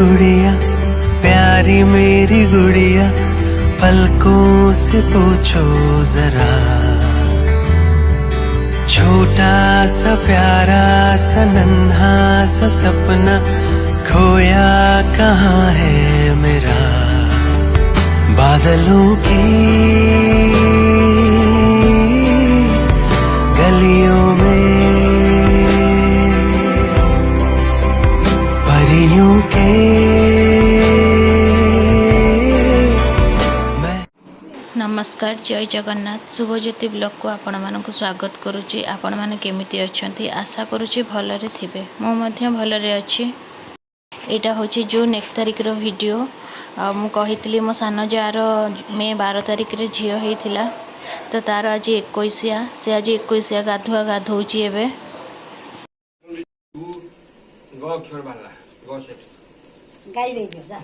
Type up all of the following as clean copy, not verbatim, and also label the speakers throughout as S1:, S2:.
S1: गुड़िया प्यारी मेरी गुड़िया पलकों से पूछो जरा छोटा सा प्यारा सा नन्हा सा सपना खोया कहाँ है मेरा बादलों की गलियों में परियों के
S2: नमस्कार जय जगन्नाथ शुभज्योति ब्लॉग को आपण मानक स्वागत करुच्ची। आपण माने केमिति अछंती आशा करुच्ची भलरे थिबे मो मध्य भलरे अछि। एटा होची जून 1 तारिख रो वीडियो मु कहितली मो सान जार मे 12 तारिख रे झियो हेतिला तो तार आज 21 से आज 21 गाधुआ गाधौची एबे
S3: गो अक्षर वाला गो से
S4: गाई दे जा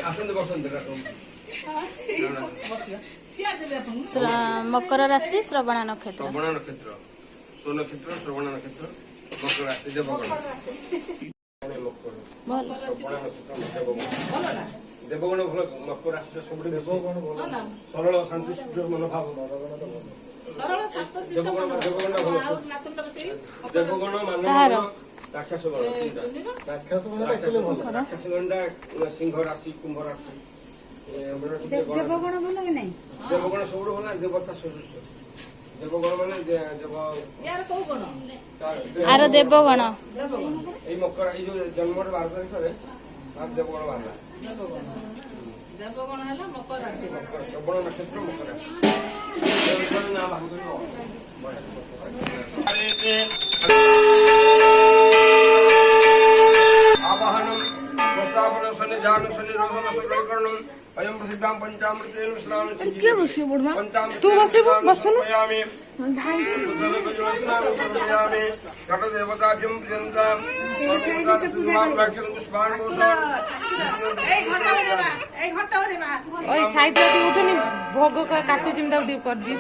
S3: आसन बसंत
S2: मकर राशि श्रवण नक्षत्र
S3: सोन नक्षत्र श्रवण नक्षत्र मकर राशि देवगण भल मकर राशि सब सरल शांति सूर्य मनोभाव देवगण मानव राक्षस गंडा सिंह राशि कुंभ राशि
S4: देवगण भल कि नहीं
S3: देवगण सब भल देवता सदृश देवगण माने देव यार को गण
S2: आरो देवगण
S3: ए मकर ए जो जन्म 12 तारिख रे देवगण बाहला देवगण हला मकर राशि मकर श्रवण नक्षत्र मकर राशि ना भागो आवाहनम प्रस्तावना सन्निधान सन्निरोधन सकलकरणम अयम प्रसिद्धां पंचामृतेन स्नान
S5: के बसियो बुढ़मा तू बसियो बसनु
S3: धाई घट देवताभ्यं प्रियन्तां
S5: ओइ साइड रे उठनी भोग का काटू जिमदा उठी कर दी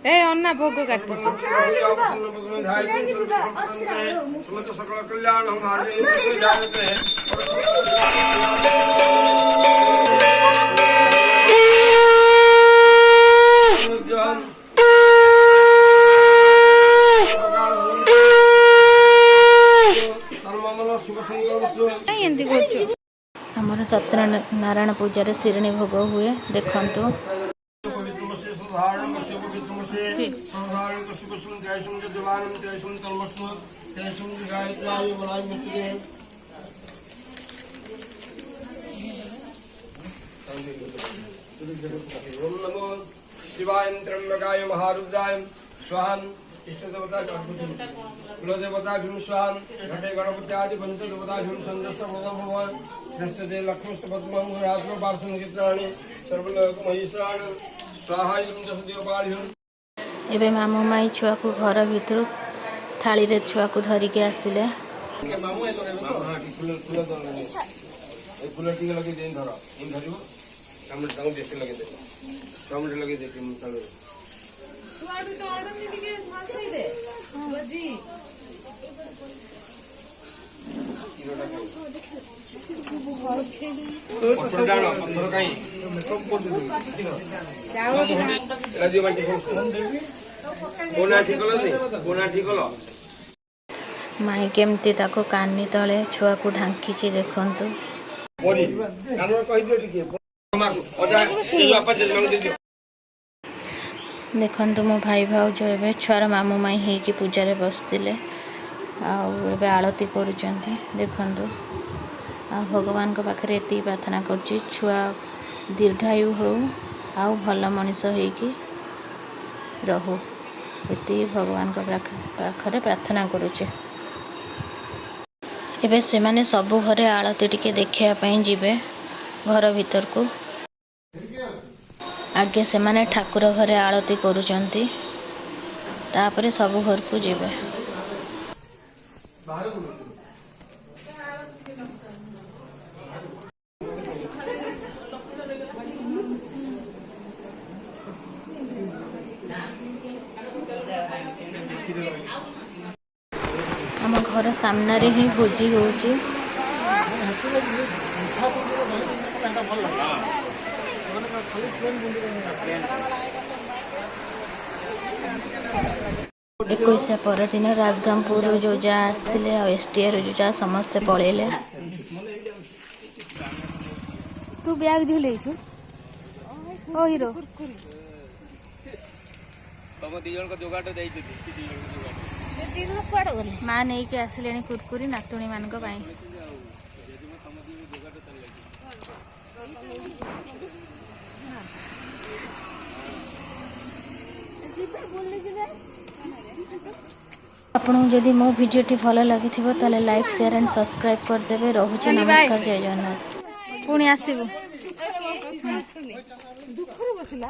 S5: ए अन्ना भोग काटू
S3: सकल कल्याण हमारे जानते हैं
S2: आमर सत्यनारायण पूजार शिरणी भोग हुए देखंतु
S3: शिवाय त्र्यंबकाय महारुद्राय स्वाहा इष्टदेवता कुलदेवताभ्यं स्वाहा घटे गणपत्यादि पंचदेवताभ्यं संदर्श भगवान नष्टदे लक्ष्मीस्त पद्मं रात्रो पार्श्वनित्राणि सर्वलोक महेश्वराण स्वाहा दशदेवपाभ्यं
S2: एबे मामू माई छुआ को घर भीतर थाली रे छुआ को धरी के आसिले
S3: फूल टी लगे दे धर इन धरिबो हमर ताऊ बेसी लगे दे टमाटर लगे दे कि तले तू आडू तो ऑर्डर में टिके साथी दे बजी पत्थर डालो पत्थर काई मेकअप कर दे चावल राजू बाटी कोना ठीक हलो कोना ठीक हलो
S2: माई केमती ताको कानी तले छुआ को ढांकीची देखंतु
S3: बोली कानो कहि दियो टिके ओदा ए बापा जन्म दे दियो
S2: देखंतु मो भाई भाउज एबे छुआर मामू माई हे की पूजा रे बसतिले एबे आरती करूचंती देखंतु भगवान को पाखरे एती प्रार्थना करची छुआ दीर्घायु हो आ भल मनीष हे की रहू एती भगवान को पाखरे प्रार्थना करूचे। एबे से माने सबु घरे आलती टिके देखिया पई जिबे घर भीतर को आगे से माने ठाकुर घरे आलती करूचंती तापरे सबु घर को जिबे
S3: Thank you.
S2: ଆମର ସାମ୍ନାରେ ହିଁ ଭୋଜି ହେଉଛି। ଏକୋଇଶିଆ ପରଦିନ ରାଜଗାଙ୍ଗପୁରରୁ ଯେଉଁ ଯାହା ଆସିଥିଲେ ଆଉ STAରୁ ଯେଉଁ ଯାହା ସମସ୍ତେ ପଳେଇଲେ।
S6: ତୁ ବ୍ୟାଗ ଝୁଲେଇଛୁ ଓ ହିରୋ
S2: ମା ନେଇକି ଆସିଲେଣି କୁରକୁରି ନାତୁଣୀ ମାନଙ୍କ ପାଇଁ। ଆପଣଙ୍କୁ ଯଦି ମୋ ଭିଡ଼ିଓଟି ଭଲ ଲାଗିଥିବ ତାହେଲେ ଲାଇକ୍ ସେୟାର ଆଣ୍ଡ ସବସ୍କ୍ରାଇବ୍ କରିଦେବେ। ରହୁଛି ନମସ୍କାର, ଜୟ ଜଗନ୍ନାଥ।
S6: ପୁଣି ଆସିବୁ।
S5: ଦୁଃଖରେ ବସିଲା।